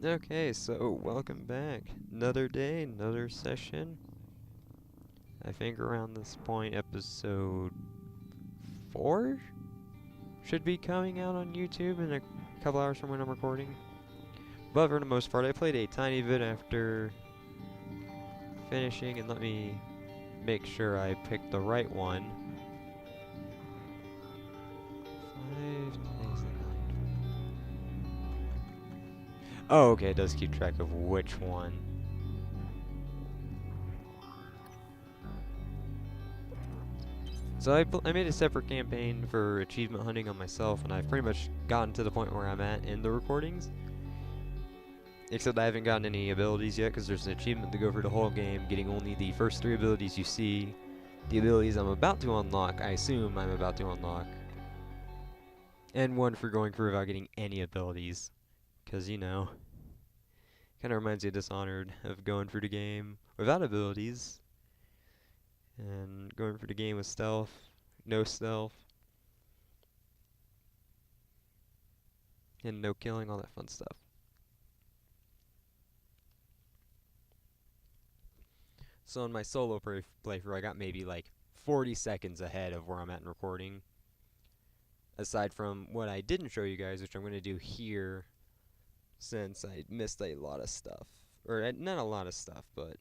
Okay, so welcome back. Another day, another session. I think around this point, episode 4 should be coming out on YouTube in a couple hours from when I'm recording. But for the most part, I played a tiny bit after finishing, and let me make sure I picked the right one. 5 days and 9. Oh, okay, it does keep track of which one. So I made a separate campaign for achievement hunting on myself, and I've pretty much gotten to the point where I'm at in the recordings. Except I haven't gotten any abilities yet, because there's an achievement to go through the whole game, getting only the first 3 abilities you see. The abilities I'm about to unlock, I assume I'm about to unlock. And one for going through without getting any abilities. Because, you know, kind of reminds you of Dishonored, of going through the game without abilities. And going through the game with stealth, no stealth, and no killing, all that fun stuff. So in my solo playthrough, I got maybe like 40 seconds ahead of where I'm at in recording. Aside from what I didn't show you guys, which I'm going to do here, since I missed a lot of stuff. Or not a lot of stuff, but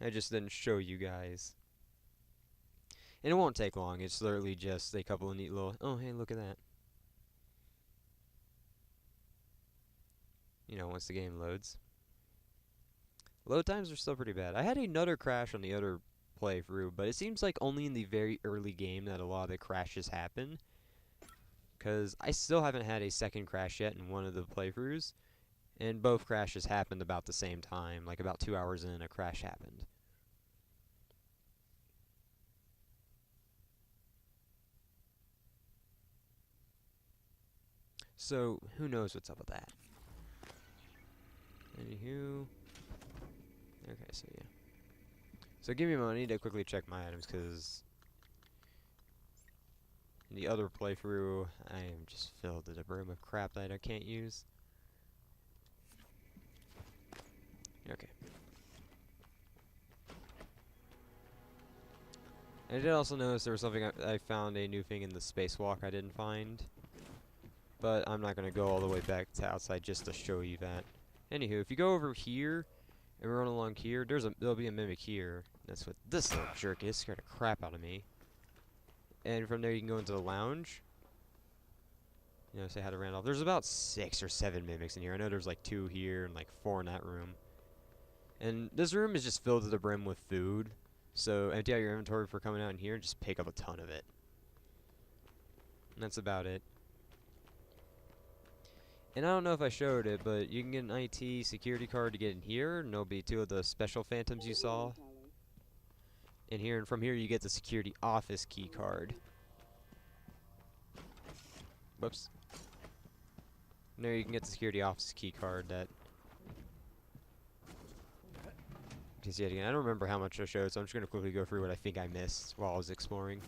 I just didn't show you guys. And it won't take long, it's literally just a couple of neat little, oh hey, look at that. You know, once the game loads. Load times are still pretty bad. I had another crash on the other playthrough, but it seems like only in the very early game that a lot of the crashes happen. Because I still haven't had a second crash yet in one of the playthroughs, and both crashes happened about the same time, like about 2 hours in a crash happened. So, who knows what's up with that. Anywho. Okay, so yeah. So give me a moment, I need to quickly check my items, because in the other playthrough, I am just filled to the brim with crap that I can't use. Okay. I did also notice there was something I found a new thing in the spacewalk I didn't find. But I'm not going to go all the way back to outside just to show you that. Anywho, if you go over here and run along here, there'll be a mimic here. That's what this little jerk is. Scared the crap out of me. And from there you can go into the lounge. You know, say hi to Randolph. There's about 6 or 7 mimics in here. I know there's like 2 here and like 4 in that room. And this room is just filled to the brim with food. So empty out your inventory for coming out in here and just pick up a ton of it. And that's about it. And I don't know if I showed it, but you can get an IT security card to get in here, and there'll be 2 of the special phantoms you saw in here, and from here you get the security office key card. Whoops. And there you can get the security office key card that you can see it again. I don't remember how much I showed, so I'm just going to quickly go through what I think I missed while I was exploring.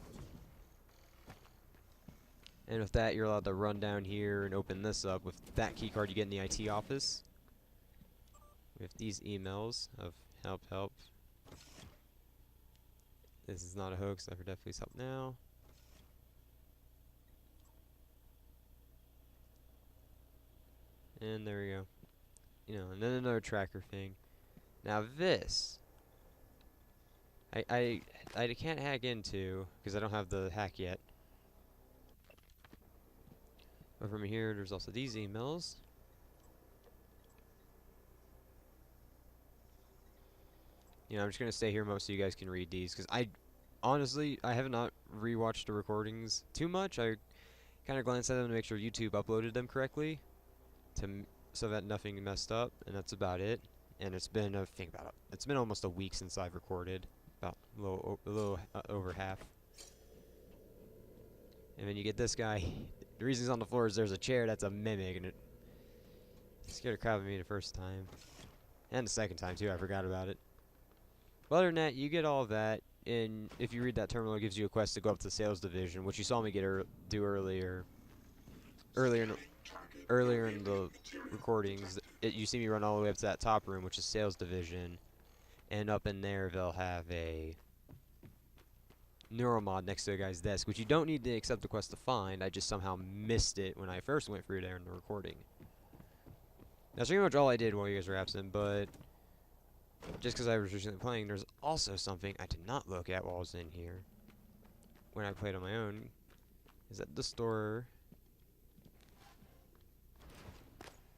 And with that, you're allowed to run down here and open this up. With that key card you get in the IT office. We have these emails of help. This is not a hoax, I for definitely help now. And there we go. You know, and then another tracker thing. Now this, I can't hack into, because I don't have the hack yet. But from here, there's also these emails. You know, I'm just going to stay here. Most of you guys can read these, because honestly, I have not rewatched the recordings too much. I kind of glanced at them to make sure YouTube uploaded them correctly, so that nothing messed up, and that's about it. And it's been, it's been almost a week since I've recorded, about a little over half. And then you get this guy. The reason he's on the floor is there's a chair that's a mimic, and it scared the crap out of me the first time. And the second time, too. I forgot about it. But other than that, you get all of that, and if you read that terminal, it gives you a quest to go up to the sales division, which you saw me do earlier. earlier in the recordings, you see me run all the way up to that top room, which is sales division, and up in there they'll have a neuromod next to a guy's desk, which you don't need to accept the quest to find. I just somehow missed it when I first went through there in the recording. That's pretty much all I did while you guys were absent, but just because I was recently playing, there's also something I did not look at while I was in here when I played on my own. Is that the store?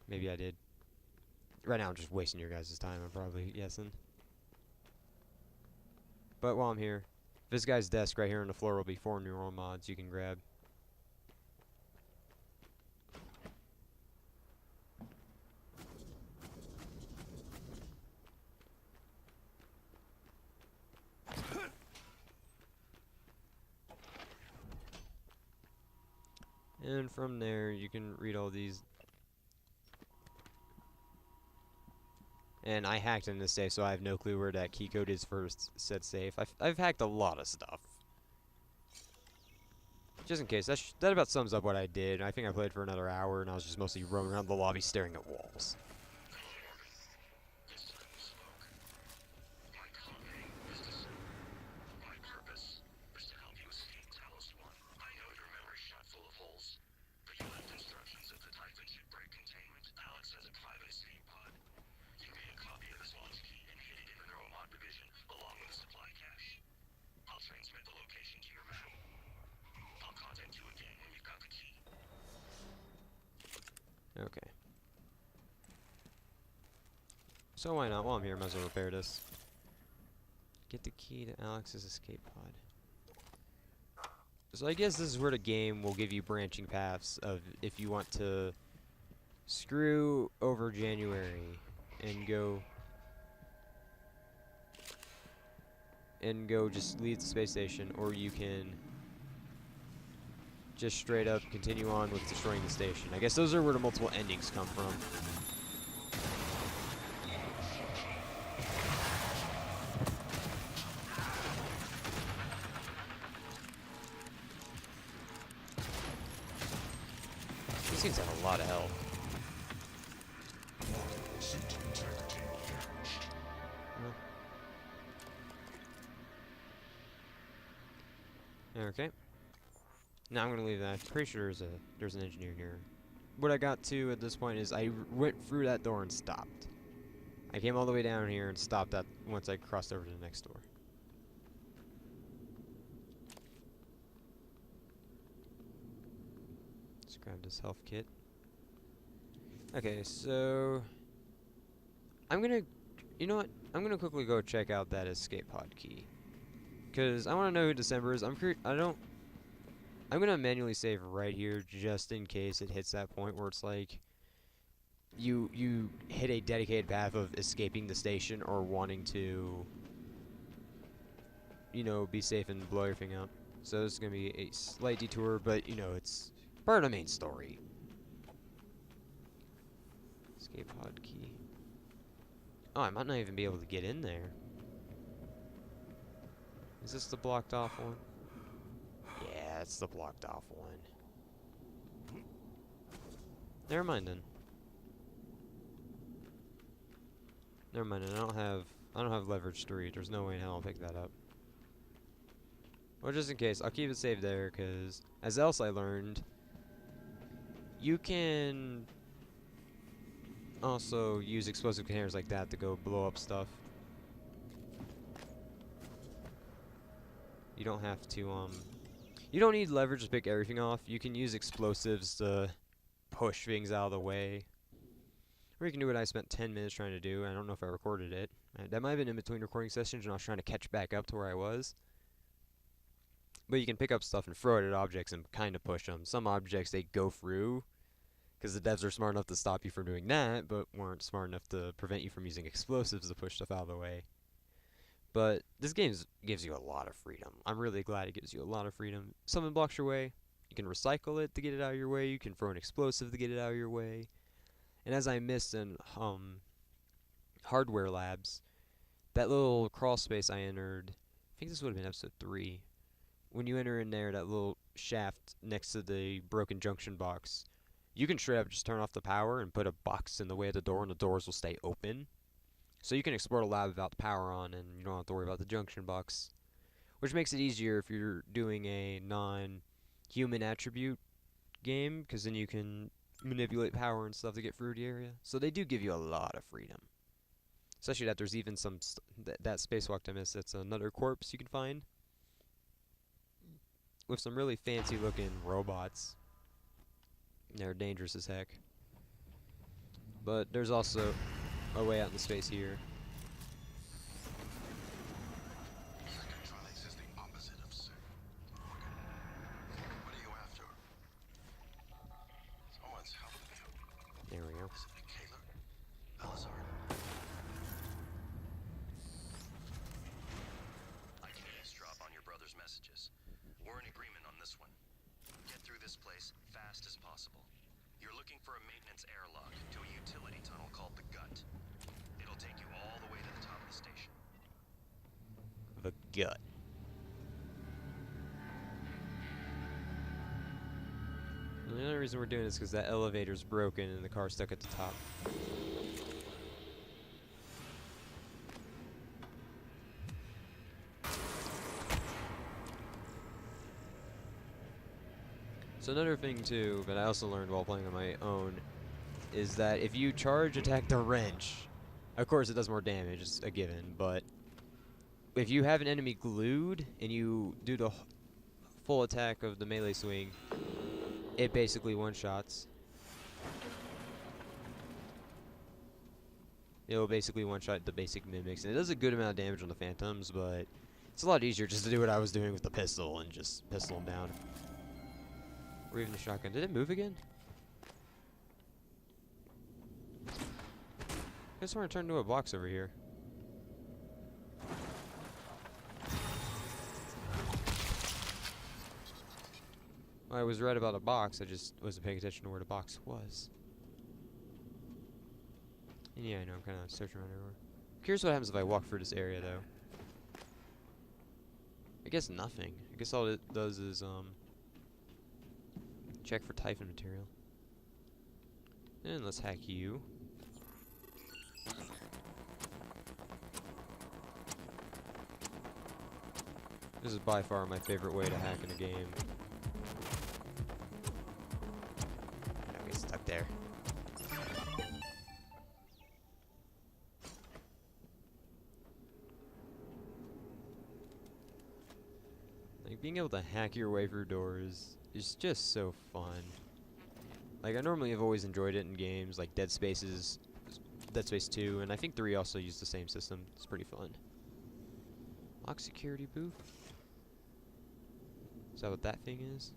Maybe I did. Right now I'm just wasting your guys' time, I'm probably guessing. But while I'm here, this guy's desk right here on the floor will be 4 neural mods you can grab. And from there, you can read all these. And I hacked in this safe, so I have no clue where that key code is for said safe. I've hacked a lot of stuff. Just in case, that about sums up what I did. I think I played for another hour, and I was just mostly roaming around the lobby staring at walls. Okay. So why not? While I'm here, might as well repair this. Get the key to Alex's escape pod. So I guess this is where the game will give you branching paths of if you want to screw over January and go just leave the space station, or you can just straight up continue on with destroying the station. I guess those are where the multiple endings come from. These things have a lot of health. Okay. Now I'm gonna leave that. I'm pretty sure there's an engineer here. What I got to at this point is I went through that door and stopped. I came all the way down here and stopped that once I crossed over to the next door. Let's grab this health kit. Okay, so you know what? I'm gonna quickly go check out that escape pod key, cause I want to know who December is. I'm gonna manually save right here just in case it hits that point where it's like you hit a dedicated path of escaping the station or wanting to, you know, be safe and blow everything up. So this is gonna be a slight detour, but you know, it's part of the main story. Escape pod key. Oh, I might not even be able to get in there. Is this the blocked off one? Yeah, it's the blocked off one. Never mind then. Never mind, I don't have leverage 3. There's no way in hell I'll pick that up. Well, just in case, I'll keep it saved there, because as else I learned, you can also use explosive containers like that to go blow up stuff. You don't have to, you don't need leverage to pick everything off. You can use explosives to push things out of the way. Or you can do what I spent 10 minutes trying to do. I don't know if I recorded it. That might have been in between recording sessions when I was trying to catch back up to where I was. But you can pick up stuff and throw it at objects and kind of push them. Some objects they go through, because the devs are smart enough to stop you from doing that, but weren't smart enough to prevent you from using explosives to push stuff out of the way. But this game gives you a lot of freedom. I'm really glad it gives you a lot of freedom. Something blocks your way, you can recycle it to get it out of your way. You can throw an explosive to get it out of your way. And as I missed in hardware labs, that little crawl space I entered, I think this would have been episode 3. When you enter in there, that little shaft next to the broken junction box, you can straight up just turn off the power and put a box in the way of the door, and the doors will stay open. So you can explore the lab without the power on, and you don't have to worry about the junction box, which makes it easier if you're doing a non-human attribute game, because then you can manipulate power and stuff to get through the area. So they do give you a lot of freedom. Especially that there's even some that spacewalk I missed. That's another corpse you can find with some really fancy looking robots. They're dangerous as heck. But there's also a way out in space here. Physchotronics is the opposite of sick. What are you after? Someone's helping you. There we go. Is it Michaela? Alizar? I can eavesdrop on your brother's messages. We're in agreement on this one. Get through this place fast as possible. You're looking for a maintenance airlock to a utility tunnel called the Gut. It'll take you all the way to the top of the station. The Gut. And the only reason we're doing this is because that elevator's broken and the car's stuck at the top. So another thing too, that I also learned while playing on my own, is that if you charge attack the wrench, of course it does more damage, it's a given, but if you have an enemy glued and you do the full attack of the melee swing, it basically one-shots. It'll basically one-shot the basic mimics, and it does a good amount of damage on the phantoms, but it's a lot easier just to do what I was doing with the pistol and just pistol them down. Or even the shotgun. Did it move again? I just want to turn into a box over here. Well, I was right about a box, I just wasn't paying attention to where the box was. And yeah, I know, I'm kind of searching around everywhere. Curious what happens if I walk through this area, though. I guess nothing. I guess all it does is, check for Typhon material. And let's hack you. This is by far my favorite way to hack in a game. Now get stuck there. Like, being able to hack your way through doors is just so fun. Like, I normally have always enjoyed it in games like Dead Space 2, and I think 3 also used the same system. It's pretty fun. Lock security booth? Is that what that thing is?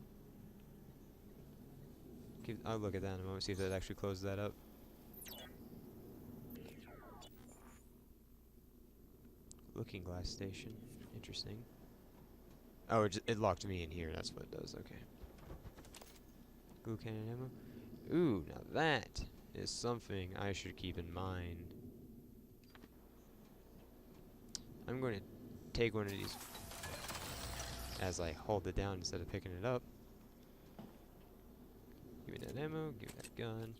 I'll look at that in a moment, see if that actually closes that up. Looking glass station. Interesting. Oh, it locked me in here, that's what it does, okay. Glue cannon ammo. Ooh, now that is something I should keep in mind. I'm going to take one of these as I hold it down instead of picking it up. Give me that ammo, give me that gun.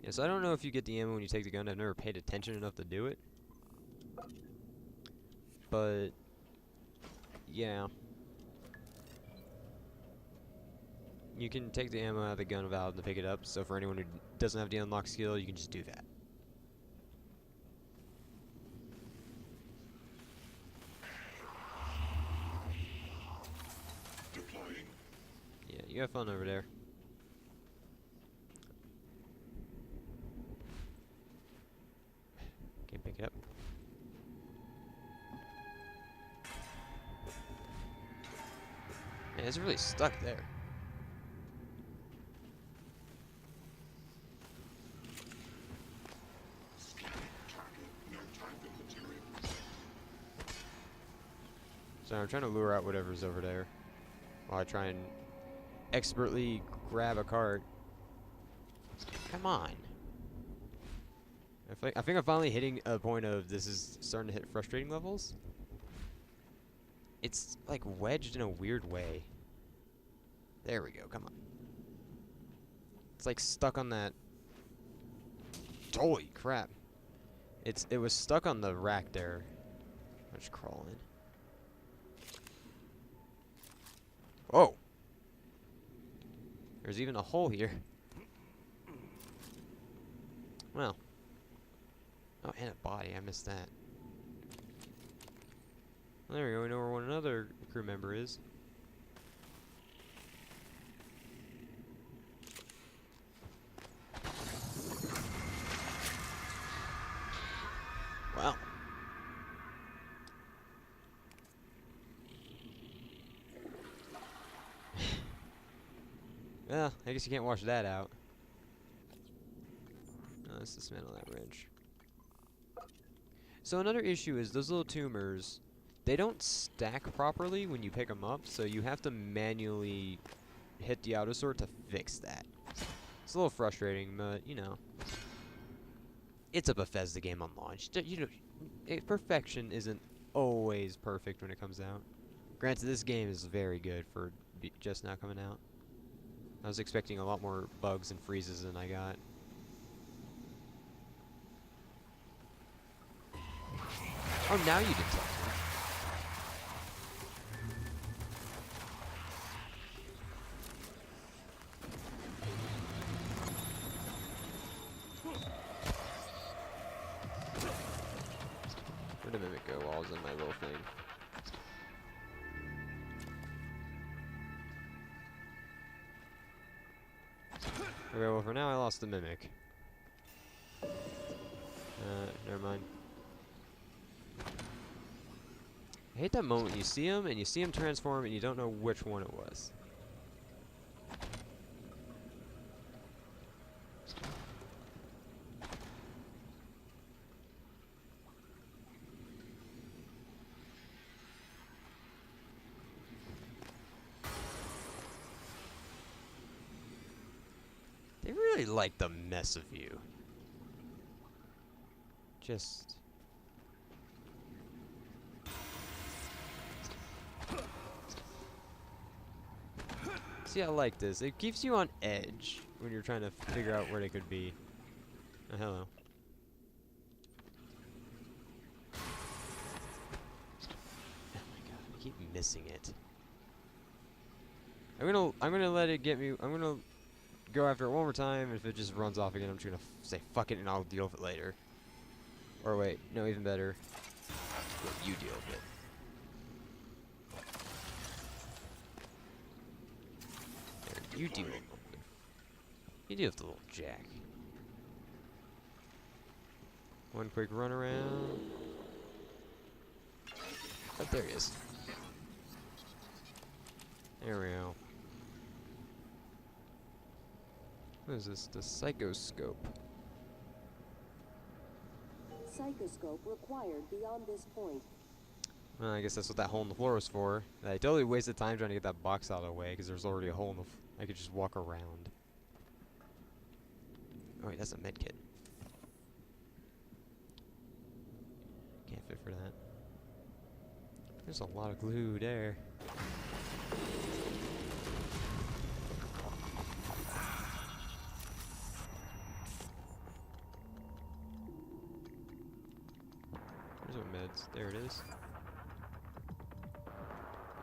Yeah, so I don't know if you get the ammo when you take the gun. I've never paid attention enough to do it. But yeah. You can take the ammo out of the gun without having to pick it up, so for anyone who doesn't have the unlock skill, you can just do that. Deploying. Yeah, you have fun over there. Can't pick it up. Man, it's really stuck there. So I'm trying to lure out whatever's over there while I try and expertly grab a cart. Come on. I think I'm finally hitting a point of this is starting to hit frustrating levels. It's like wedged in a weird way. There we go, come on. It's like stuck on that. Holy crap! It was stuck on the rack there. I'm just crawling. Whoa! There's even a hole here. Well. Oh, and a body. I missed that. Well, there we go. We know where one another crew member is. Wow. Well, I guess you can't wash that out. Oh, let's dismantle that wrench. So another issue is those little tumors, they don't stack properly when you pick them up, so you have to manually hit the auto sort to fix that. It's a little frustrating, but, you know. It's a Bethesda game on launch. You know, perfection isn't always perfect when it comes out. Granted, this game is very good for just now coming out. I was expecting a lot more bugs and freezes than I got. Oh, now you detect me. Where'd the mimic go while I was in my little thing? Okay, well for now I lost the mimic. Never mind. I hate that moment you see him, and you see him transform, and you don't know which one it was. They really like the mess of you. Just... See, I like this. It keeps you on edge when you're trying to figure out where they could be. Oh, hello. Oh my god, I keep missing it. I'm gonna let it get me. I'm gonna go after it one more time, and if it just runs off again, I'm just gonna say fuck it, and I'll deal with it later. Or wait, no, even better. Let you deal with it. You deal with it. You deal with the little jack. One quick run around. Oh, there he is. There we go. What is this? The psychoscope. Psychoscope required beyond this point. Well, I guess that's what that hole in the floor was for. I totally wasted time trying to get that box out of the way because there's already a hole in the I could just walk around. Oh wait, that's a med kit. Can't fit for that. There's a lot of glue there. There's our meds. There it is.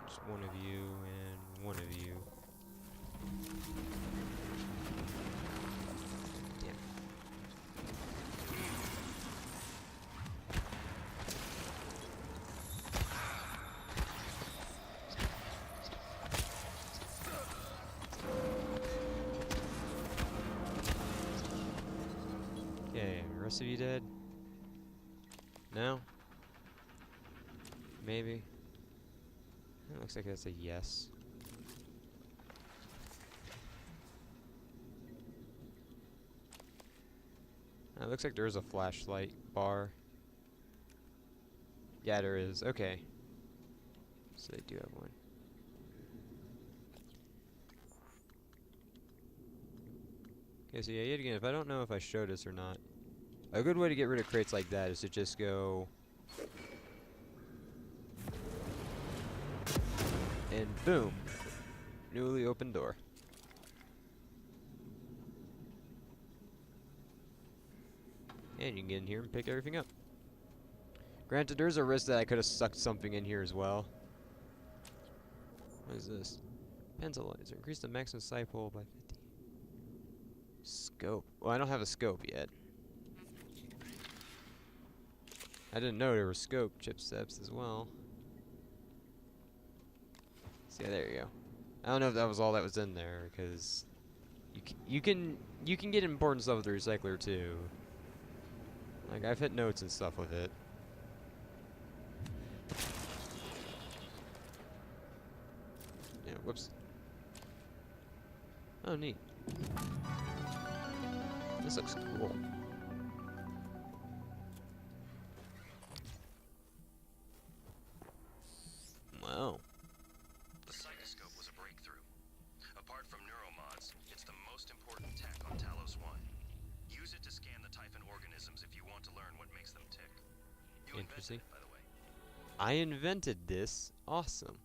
Just one of you and one of you. Damn. Okay, the rest of you dead? No? Maybe? It looks like that's a yes. It looks like there is a flashlight bar. Yeah, there is. Okay. So they do have one. Okay, so yeah, yet again, if I don't know if I showed this or not, a good way to get rid of crates like that is to just go... and boom! Newly opened door. And you can get in here and pick everything up. Granted, there's a risk that I could have sucked something in here as well. What is this? Pencilizer. Increase the maximum sight pole by 50. Scope. Well, I don't have a scope yet. I didn't know there were scope chipsets as well. So yeah, there you go. I don't know if that was all that was in there, because you can get important stuff with the recycler too. Like, I've hit notes and stuff with it. Yeah, whoops. Oh, neat. This looks cool. Wow. The Psychoscope was a breakthrough. Apart from neuromods, it's the most important tech on Talos 1. Use it to scan the Typhon organisms if you want to learn what makes them tick. You invented Interesting. it, by the way. I invented this. Awesome.